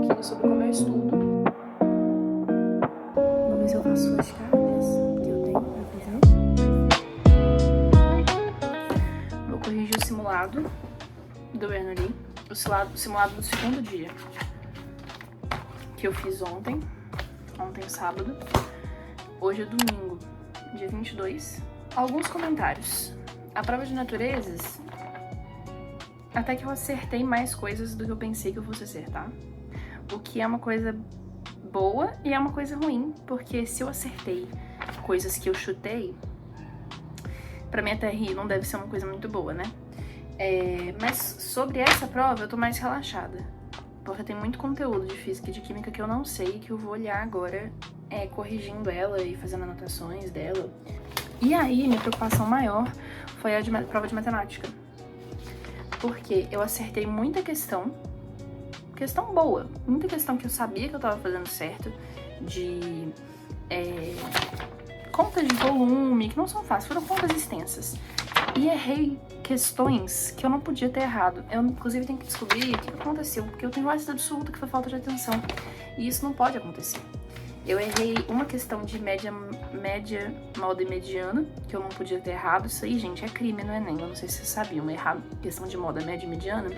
pouquinho sobre como eu estudo. Vamos ver se eu faço flashcards que eu tenho pra fazer. Vou corrigir o simulado do Bernoulli, o simulado do segundo dia, que eu fiz ontem sábado. Hoje é domingo, dia 22. Alguns comentários. A prova de naturezas, até que eu acertei mais coisas do que eu pensei que eu fosse acertar. O que é uma coisa boa e é uma coisa ruim, porque se eu acertei coisas que eu chutei, pra minha TRI não deve ser uma coisa muito boa, né? Mas sobre essa prova eu tô mais relaxada, porque tem muito conteúdo de física e de química que eu não sei, que eu vou olhar agora, corrigindo ela e fazendo anotações dela. E aí, minha preocupação maior foi a prova de matemática, porque eu acertei muita questão boa, muita questão que eu sabia que eu tava fazendo certo, de contas de volume, que não são fáceis, foram contas extensas. E errei questões que eu não podia ter errado. Eu, inclusive, tenho que descobrir o que aconteceu, porque eu tenho ácido absoluto que foi falta de atenção. E isso não pode acontecer. Eu errei uma questão de média, moda e mediana, que eu não podia ter errado. Isso aí, gente, é crime no Enem. Eu não sei se vocês sabiam, errar questão de moda, média e mediana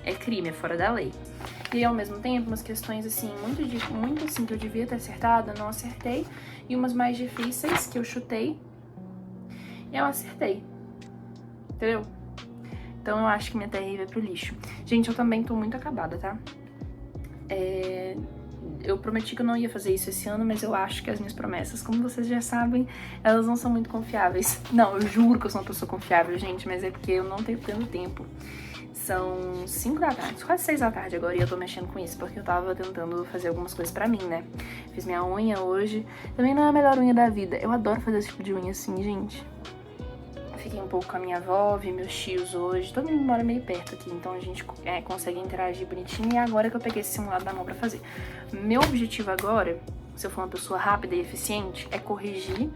é crime, é fora da lei. E ao mesmo tempo, umas questões assim, muito assim, que eu devia ter acertado, eu não acertei. E umas mais difíceis que eu chutei, eu acertei. Entendeu? Então eu acho que minha TRI vai pro lixo. Gente, eu também tô muito acabada, tá? Eu prometi que eu não ia fazer isso esse ano, mas eu acho que as minhas promessas, como vocês já sabem, elas não são muito confiáveis. Não, eu juro que eu sou uma pessoa confiável, gente, mas é porque eu não tenho tanto tempo. São 5 da tarde, quase 6 da tarde agora, e eu tô mexendo com isso, porque eu tava tentando fazer algumas coisas pra mim, né? Fiz minha unha hoje. Também não é a melhor unha da vida. Eu adoro fazer esse tipo de unha assim, gente. Fiquei um pouco com a minha avó, vi meus tios hoje. Todo mundo mora meio perto aqui, então a gente consegue interagir bonitinho. E agora que eu peguei esse simulado da mão pra fazer. Meu objetivo agora, se eu for uma pessoa rápida e eficiente, é corrigir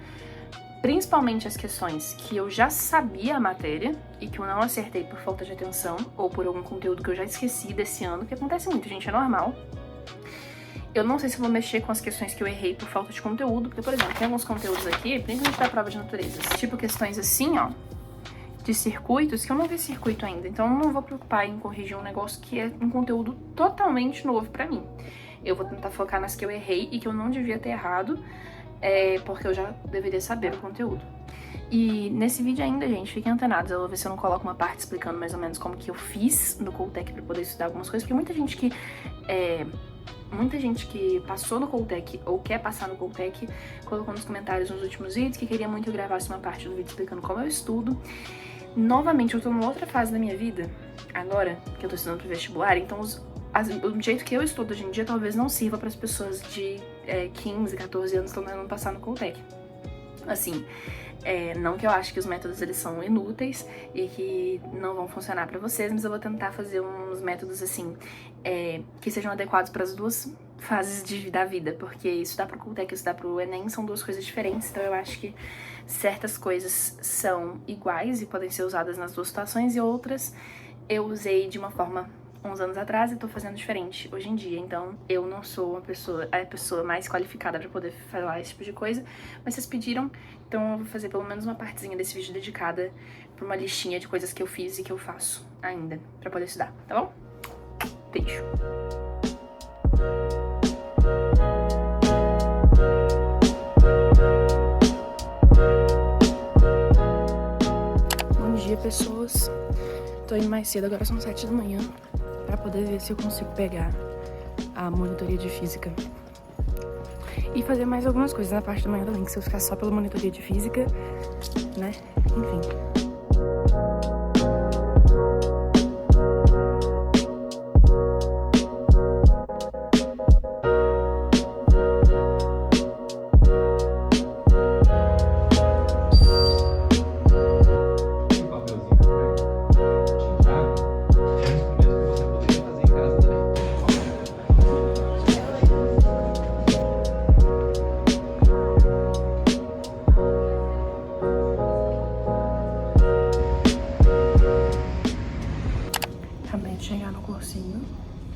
principalmente as questões que eu já sabia a matéria e que eu não acertei por falta de atenção ou por algum conteúdo que eu já esqueci desse ano, que acontece muito, gente, é normal. Eu não sei se eu vou mexer com as questões que eu errei por falta de conteúdo, porque, por exemplo, tem alguns conteúdos aqui, principalmente da prova de naturezas, tipo questões assim, ó, de circuitos, que eu não vi circuito ainda, então eu não vou preocupar em corrigir um negócio que é um conteúdo totalmente novo pra mim. Eu vou tentar focar nas que eu errei e que eu não devia ter errado, porque eu já deveria saber o conteúdo. E nesse vídeo ainda, gente, fiquem antenados, eu vou ver se eu não coloco uma parte explicando mais ou menos como que eu fiz no Coltec pra poder estudar algumas coisas, porque muita gente que passou no Coltec ou quer passar no Coltec colocou nos comentários nos últimos vídeos que queria muito que eu gravasse uma parte do vídeo explicando como eu estudo. Novamente, eu tô numa outra fase da minha vida, agora que eu tô estudando pro vestibular, então o jeito que eu estudo hoje em dia talvez não sirva para as pessoas de 15, 14 anos que estão tentando passar no Coltec. Assim, não que eu acho que os métodos eles são inúteis e que não vão funcionar pra vocês, mas eu vou tentar fazer uns métodos assim, que sejam adequados para as duas fases da vida, porque estudar pro Coltec e estudar pro Enem são duas coisas diferentes, então eu acho que certas coisas são iguais e podem ser usadas nas duas situações e outras eu usei de uma forma uns anos atrás e tô fazendo diferente hoje em dia, então eu não sou a pessoa mais qualificada pra poder falar esse tipo de coisa, mas vocês pediram, então eu vou fazer pelo menos uma partezinha desse vídeo dedicada pra uma listinha de coisas que eu fiz e que eu faço ainda pra poder estudar, tá bom? Beijo! Bom dia, pessoas! Tô indo mais cedo, agora são 7 da manhã, pra poder ver se eu consigo pegar a monitoria de física e fazer mais algumas coisas na parte da manhã também, que se eu ficar só pela monitoria de física, né, enfim.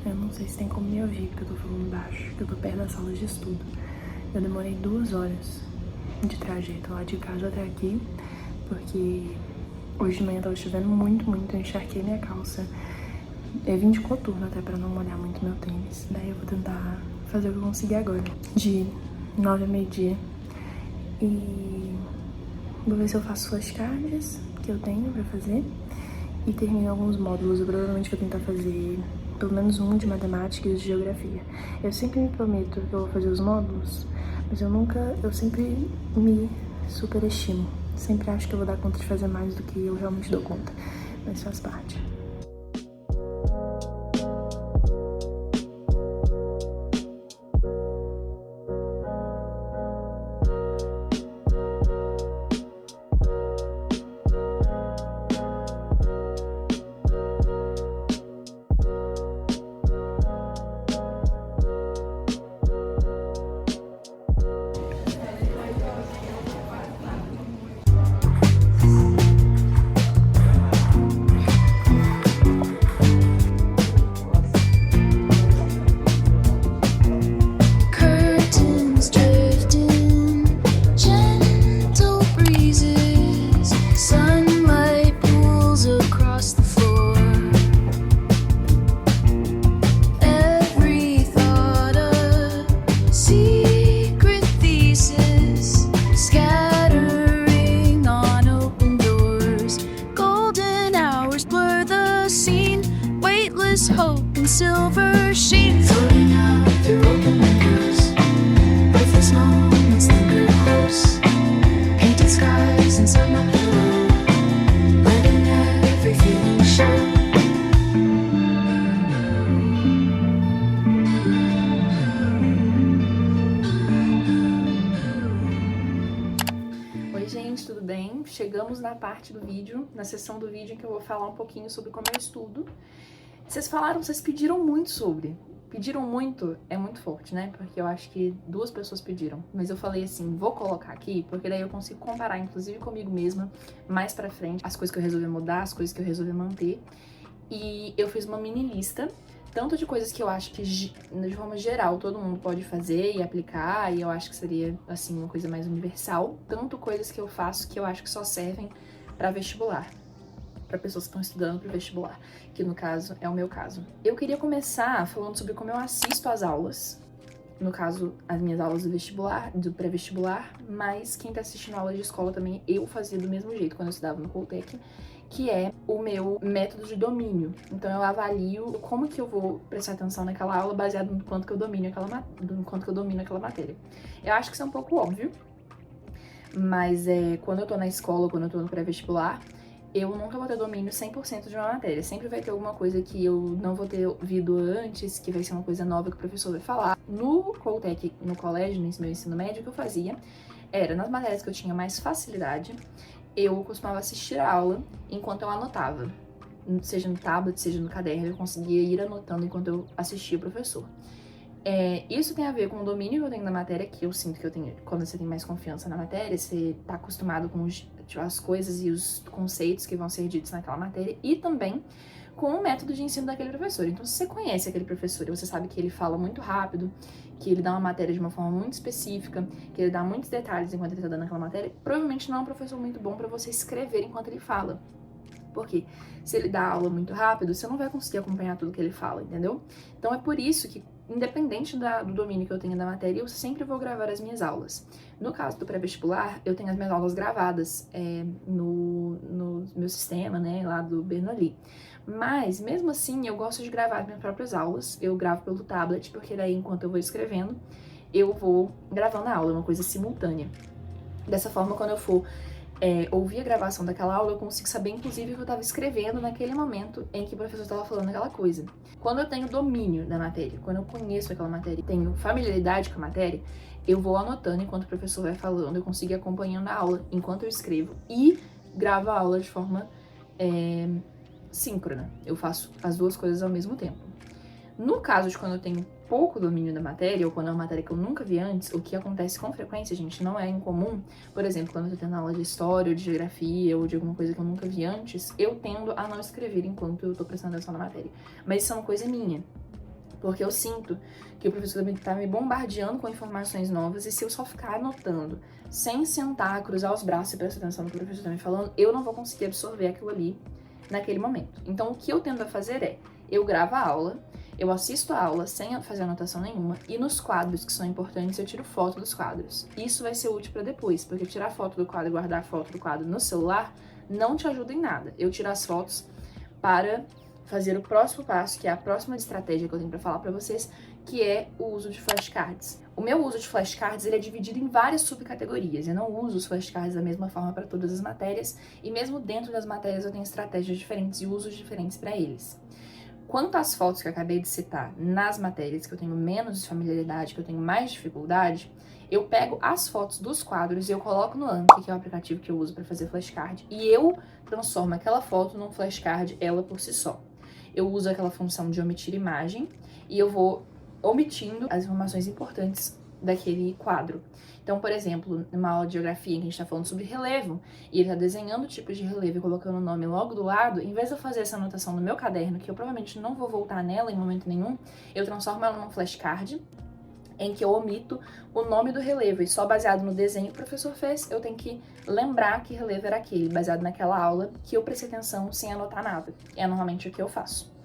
Eu não sei se tem como me ouvir, porque eu tô falando baixo, porque eu tô perto das salas de estudo. Eu demorei 2 horas de trajeto lá de casa até aqui, porque hoje de manhã tava chovendo muito, eu encharquei minha calça. Eu vim de coturno até pra não molhar muito meu tênis. Daí eu vou tentar fazer o que eu conseguir agora, de 9 a meio-dia. E vou ver se eu faço flashcards que eu tenho pra fazer e termino alguns módulos. Eu provavelmente vou tentar fazer pelo menos um de matemática e de geografia. Eu sempre me prometo que eu vou fazer os módulos, mas eu sempre me superestimo. Sempre acho que eu vou dar conta de fazer mais do que eu realmente dou conta, mas faz parte. Hope and silver sheen floating out through open windows. Breathless moments linger close. Painted skies inside my pillow, letting every feeling show. Oi gente, tudo bem? Chegamos na parte do vídeo, na seção do vídeo em que eu vou falar um pouquinho sobre como eu estudo. Vocês pediram muito sobre. Pediram muito, é muito forte, né? Porque eu acho que 2 pessoas pediram. Mas eu falei assim, vou colocar aqui, porque daí eu consigo comparar, inclusive comigo mesma, mais pra frente, as coisas que eu resolvi mudar, as coisas que eu resolvi manter. E eu fiz uma mini lista, tanto de coisas que eu acho que, de forma geral, todo mundo pode fazer e aplicar, e eu acho que seria, assim, uma coisa mais universal, tanto coisas que eu faço que eu acho que só servem pra vestibular. Para pessoas que estão estudando para o vestibular, que no caso é o meu caso. Eu queria começar falando sobre como eu assisto às aulas, no caso, as minhas aulas do vestibular, do pré-vestibular, mas quem tá assistindo aula de escola também, eu fazia do mesmo jeito quando eu estudava no Coltec, que é o meu método de domínio. Então eu avalio como que eu vou prestar atenção naquela aula baseado no quanto que eu domino aquela matéria. Eu acho que isso é um pouco óbvio, mas quando eu tô na escola, quando eu tô no pré-vestibular, eu nunca vou ter domínio 100% de uma matéria. Sempre vai ter alguma coisa que eu não vou ter ouvido antes, que vai ser uma coisa nova que o professor vai falar. No Coltec, no colégio, no meu ensino médio, o que eu fazia era, nas matérias que eu tinha mais facilidade, eu costumava assistir a aula enquanto eu anotava. Seja no tablet, seja no caderno, eu conseguia ir anotando enquanto eu assistia o professor. Isso tem a ver com o domínio que eu tenho na matéria, que eu sinto que eu tenho, quando você tem mais confiança na matéria, você tá acostumado com as coisas e os conceitos que vão ser ditos naquela matéria, e também com o método de ensino daquele professor. Então, se você conhece aquele professor e você sabe que ele fala muito rápido, que ele dá uma matéria de uma forma muito específica, que ele dá muitos detalhes enquanto ele tá dando aquela matéria, provavelmente não é um professor muito bom para você escrever enquanto ele fala. Porque se ele dá aula muito rápido, você não vai conseguir acompanhar tudo que ele fala, entendeu? Então é por isso que, independente do domínio que eu tenho da matéria, eu sempre vou gravar as minhas aulas. No caso do pré-vestibular, eu tenho as minhas aulas gravadas no meu sistema, né, lá do Bernoulli. Mas, mesmo assim, eu gosto de gravar as minhas próprias aulas. Eu gravo pelo tablet, porque daí, enquanto eu vou escrevendo, eu vou gravando a aula, é uma coisa simultânea. Dessa forma, quando eu for ouvir a gravação daquela aula, eu consigo saber, inclusive, o que eu estava escrevendo naquele momento em que o professor estava falando aquela coisa. Quando eu tenho domínio da matéria, quando eu conheço aquela matéria, tenho familiaridade com a matéria, eu vou anotando enquanto o professor vai falando, eu consigo ir acompanhando a aula enquanto eu escrevo e gravo a aula de forma síncrona. Eu faço as 2 coisas ao mesmo tempo. No caso de quando eu tenho pouco domínio da matéria, ou quando é uma matéria que eu nunca vi antes, o que acontece com frequência, gente, não é incomum. Por exemplo, quando eu tô tendo aula de história, ou de geografia, ou de alguma coisa que eu nunca vi antes, eu tendo a não escrever enquanto eu tô prestando atenção na matéria. Mas isso é uma coisa minha. Porque eu sinto que o professor tá me bombardeando com informações novas, e se eu só ficar anotando, sem sentar, cruzar os braços e prestar atenção no que o professor tá me falando, eu não vou conseguir absorver aquilo ali naquele momento. Então, o que eu tento fazer é, eu gravo a aula, eu assisto a aula sem fazer anotação nenhuma, e nos quadros que são importantes eu tiro foto dos quadros. Isso vai ser útil para depois, porque tirar foto do quadro e guardar a foto do quadro no celular não te ajuda em nada. Eu tiro as fotos para fazer o próximo passo, que é a próxima estratégia que eu tenho para falar para vocês, que é o uso de flashcards. O meu uso de flashcards ele é dividido em várias subcategorias. Eu não uso os flashcards da mesma forma para todas as matérias, e mesmo dentro das matérias eu tenho estratégias diferentes e usos diferentes para eles. Quanto às fotos que eu acabei de citar nas matérias que eu tenho menos familiaridade, que eu tenho mais dificuldade, eu pego as fotos dos quadros e eu coloco no Anki, que é o aplicativo que eu uso para fazer flashcard, e eu transformo aquela foto num flashcard ela por si só. Eu uso aquela função de omitir imagem e eu vou omitindo as informações importantes daquele quadro. Então, por exemplo, numa aula de geografia em que a gente está falando sobre relevo, e ele está desenhando tipos de relevo e colocando o nome logo do lado, em vez de eu fazer essa anotação no meu caderno, que eu provavelmente não vou voltar nela em momento nenhum, eu transformo ela num flashcard, em que eu omito o nome do relevo, e só baseado no desenho que o professor fez, eu tenho que lembrar que relevo era aquele, baseado naquela aula que eu prestei atenção sem anotar nada. É normalmente o que eu faço.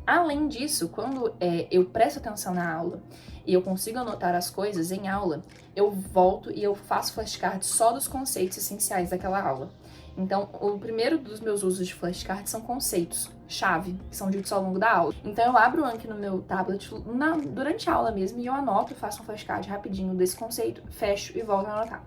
Além disso, quando eu presto atenção na aula e eu consigo anotar as coisas em aula, eu volto e eu faço flashcards só dos conceitos essenciais daquela aula. Então, o primeiro dos meus usos de flashcards são conceitos-chave, que são ditos ao longo da aula. Então, eu abro o Anki no meu tablet durante a aula mesmo e eu anoto, faço um flashcard rapidinho desse conceito, fecho e volto a anotar.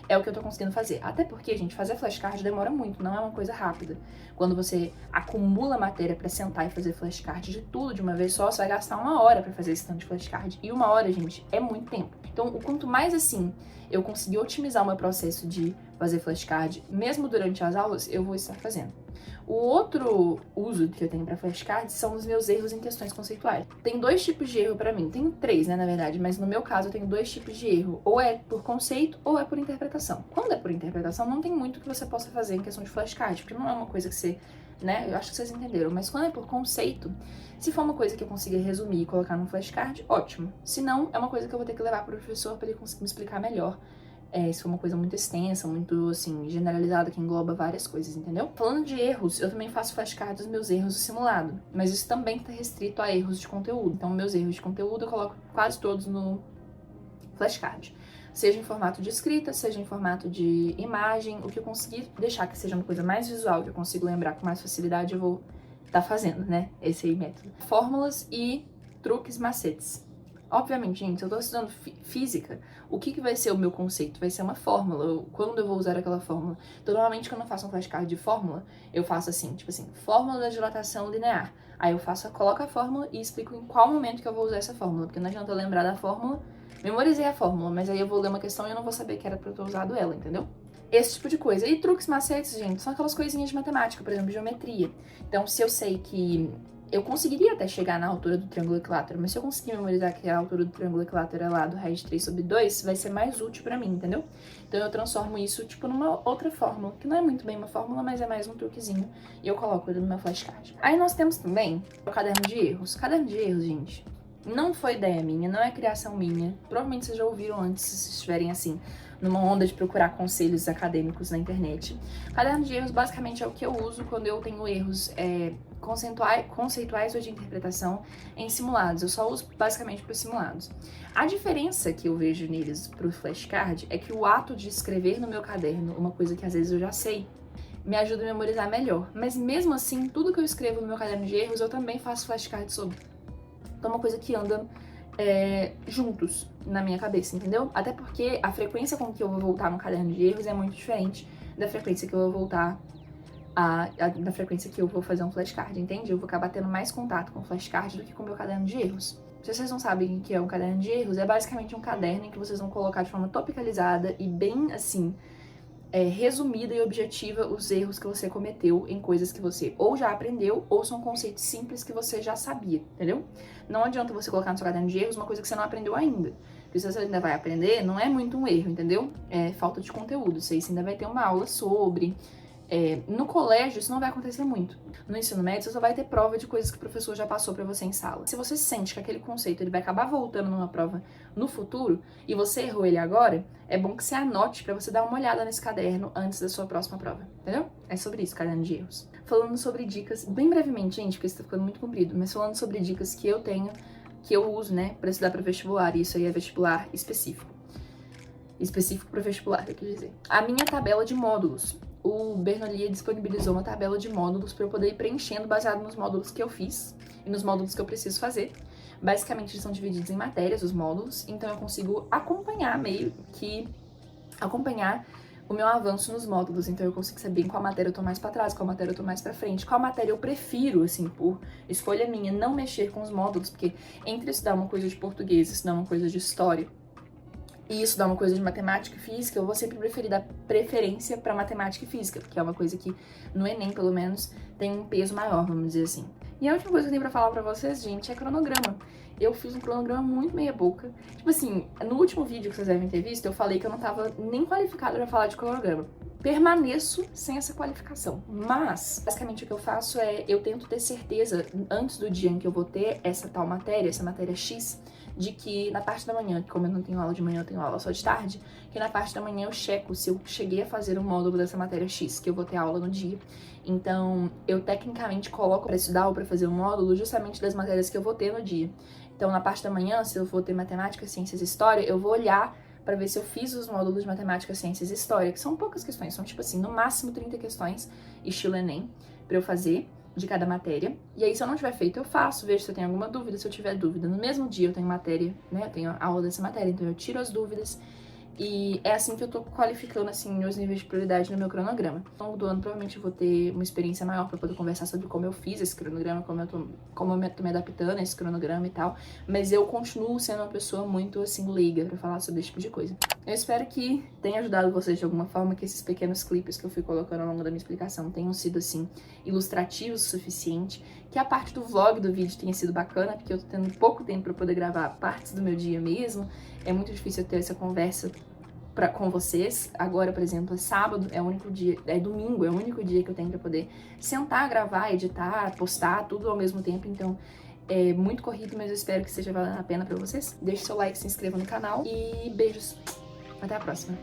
É o que eu tô conseguindo fazer. Até porque, gente, fazer flashcard demora muito, não é uma coisa rápida. Quando você acumula matéria pra sentar e fazer flashcard de tudo de uma vez só, você vai gastar 1 hora pra fazer esse tanto de flashcard. E 1 hora, gente, é muito tempo. Então, o quanto mais, assim, eu conseguir otimizar o meu processo de fazer flashcard, mesmo durante as aulas, eu vou estar fazendo. O outro uso que eu tenho para flashcards são os meus erros em questões conceituais. Tem 2 tipos de erro para mim, tem 3, né, na verdade, mas no meu caso eu tenho 2 tipos de erro, ou é por conceito ou é por interpretação. Quando é por interpretação, não tem muito que você possa fazer em questão de flashcard, porque não é uma coisa que você, né, eu acho que vocês entenderam, mas quando é por conceito, se for uma coisa que eu consiga resumir e colocar num flashcard, ótimo. Se não, é uma coisa que eu vou ter que levar para o professor para ele conseguir me explicar melhor. Se for uma coisa muito extensa, muito, assim, generalizada, que engloba várias coisas, entendeu? Falando de erros, eu também faço flashcards dos meus erros do simulado, mas isso também está restrito a erros de conteúdo. Então, meus erros de conteúdo eu coloco quase todos no flashcard. Seja em formato de escrita, seja em formato de imagem, o que eu conseguir deixar que seja uma coisa mais visual, que eu consigo lembrar com mais facilidade, eu vou estar fazendo, né? Esse aí método. Fórmulas e truques, macetes. Obviamente, gente, se eu tô estudando física, o que vai ser o meu conceito? Vai ser uma fórmula, quando eu vou usar aquela fórmula. Então, normalmente, quando eu faço um flashcard de fórmula, eu faço assim, tipo assim, fórmula da dilatação linear. Aí eu coloco a fórmula e explico em qual momento que eu vou usar essa fórmula, porque não adianta eu lembrar da fórmula, memorizei a fórmula, mas aí eu vou ler uma questão e eu não vou saber que era pra eu ter usado ela, entendeu? Esse tipo de coisa. E truques, macetes, gente, são aquelas coisinhas de matemática, por exemplo, geometria. Então, se eu sei que eu conseguiria até chegar na altura do triângulo equilátero, mas se eu conseguir memorizar que a altura do triângulo equilátero é lá do raiz de 3 sobre 2, vai ser mais útil pra mim, entendeu? Então eu transformo isso, tipo, numa outra fórmula, que não é muito bem uma fórmula, mas é mais um truquezinho, e eu coloco ele no meu flashcard. Aí nós temos também o caderno de erros. Caderno de erros, gente, não foi ideia minha, não é criação minha. Provavelmente vocês já ouviram antes, se vocês estiverem, assim, numa onda de procurar conselhos acadêmicos na internet. Caderno de erros, basicamente, é o que eu uso quando eu tenho erros conceituais ou de interpretação em simulados. Eu só uso basicamente para os simulados. A diferença que eu vejo neles pro flashcard é que o ato de escrever no meu caderno, uma coisa que às vezes eu já sei, me ajuda a memorizar melhor. Mas mesmo assim, tudo que eu escrevo no meu caderno de erros, eu também faço flashcard sobre. Então é uma coisa que anda juntos na minha cabeça, entendeu? Até porque a frequência com que eu vou voltar no caderno de erros é muito diferente da frequência que eu vou voltar da frequência que eu vou fazer um flashcard, entende? Eu vou acabar tendo mais contato com o flashcard do que com o meu caderno de erros. Se vocês não sabem o que é um caderno de erros, é basicamente um caderno em que vocês vão colocar de forma topicalizada e bem, assim, resumida e objetiva os erros que você cometeu em coisas que você ou já aprendeu ou são conceitos simples que você já sabia, entendeu? Não adianta você colocar no seu caderno de erros uma coisa que você não aprendeu ainda. Porque se você ainda vai aprender, não é muito um erro, entendeu? É falta de conteúdo. Você ainda vai ter uma aula sobre, No colégio isso não vai acontecer muito. No ensino médio você só vai ter prova de coisas que o professor já passou pra você em sala. Se você sente que aquele conceito ele vai acabar voltando numa prova no futuro e você errou ele agora, é bom que você anote pra você dar uma olhada nesse caderno antes da sua próxima prova, entendeu? É sobre isso, caderno de erros. Falando sobre dicas, bem brevemente, gente, porque isso tá ficando muito comprido, mas falando sobre dicas que eu tenho, que eu uso, né, pra estudar pra vestibular, e isso aí é vestibular específico. Específico para vestibular, eu quis dizer. A minha tabela de módulos. O Bernoulli disponibilizou uma tabela de módulos para eu poder ir preenchendo baseado nos módulos que eu fiz e nos módulos que eu preciso fazer. Basicamente, eles são divididos em matérias, os módulos, então eu consigo acompanhar o meu avanço nos módulos, então eu consigo saber em qual matéria eu tô mais pra trás, qual matéria eu tô mais pra frente, qual matéria eu prefiro, assim, por escolha minha, não mexer com os módulos, porque entre estudar uma coisa de português e estudar uma coisa de história, e isso dá uma coisa de matemática e física, eu vou sempre preferir dar preferência pra matemática e física, porque é uma coisa que no Enem, pelo menos, tem um peso maior, vamos dizer assim. E a última coisa que eu tenho pra falar pra vocês, gente, é cronograma. Eu fiz um cronograma muito meia boca. Tipo assim, no último vídeo que vocês devem ter visto, eu falei que eu não tava nem qualificada pra falar de cronograma. Permaneço sem essa qualificação. Mas, basicamente, o que eu faço é, eu tento ter certeza, antes do dia em que eu vou ter essa tal matéria, essa matéria X, de que na parte da manhã, como eu não tenho aula de manhã, eu tenho aula só de tarde, que na parte da manhã eu checo se eu cheguei a fazer um módulo dessa matéria X, que eu vou ter aula no dia. Então, eu tecnicamente coloco pra estudar ou pra fazer um módulo justamente das matérias que eu vou ter no dia. Então, na parte da manhã, se eu for ter matemática, ciências e história, eu vou olhar pra ver se eu fiz os módulos de matemática, ciências e história, que são poucas questões, são tipo assim, no máximo 30 questões, estilo Enem, pra eu fazer de cada matéria. E aí, se eu não tiver feito, eu faço, vejo se eu tenho alguma dúvida. Se eu tiver dúvida, no mesmo dia eu tenho matéria, né? Eu tenho aula dessa matéria, então eu tiro as dúvidas. E é assim que eu tô qualificando, assim, meus níveis de prioridade no meu cronograma. Ao longo do ano, provavelmente, eu vou ter uma experiência maior pra poder conversar sobre como eu fiz esse cronograma, como eu tô me adaptando a esse cronograma e tal. Mas eu continuo sendo uma pessoa muito, assim, leiga pra falar sobre esse tipo de coisa. Eu espero que tenha ajudado vocês de alguma forma, que esses pequenos clipes que eu fui colocando ao longo da minha explicação tenham sido, assim, ilustrativos o suficiente. Que a parte do vlog do vídeo tenha sido bacana, porque eu tô tendo pouco tempo pra poder gravar partes do meu dia mesmo. É muito difícil eu ter essa conversa com vocês. Agora, por exemplo, é sábado, é o único dia, é domingo, é o único dia que eu tenho pra poder sentar, gravar, editar, postar, tudo ao mesmo tempo, então é muito corrido, mas eu espero que seja valendo a pena pra vocês. Deixe seu like, se inscreva no canal e beijos. Até a próxima.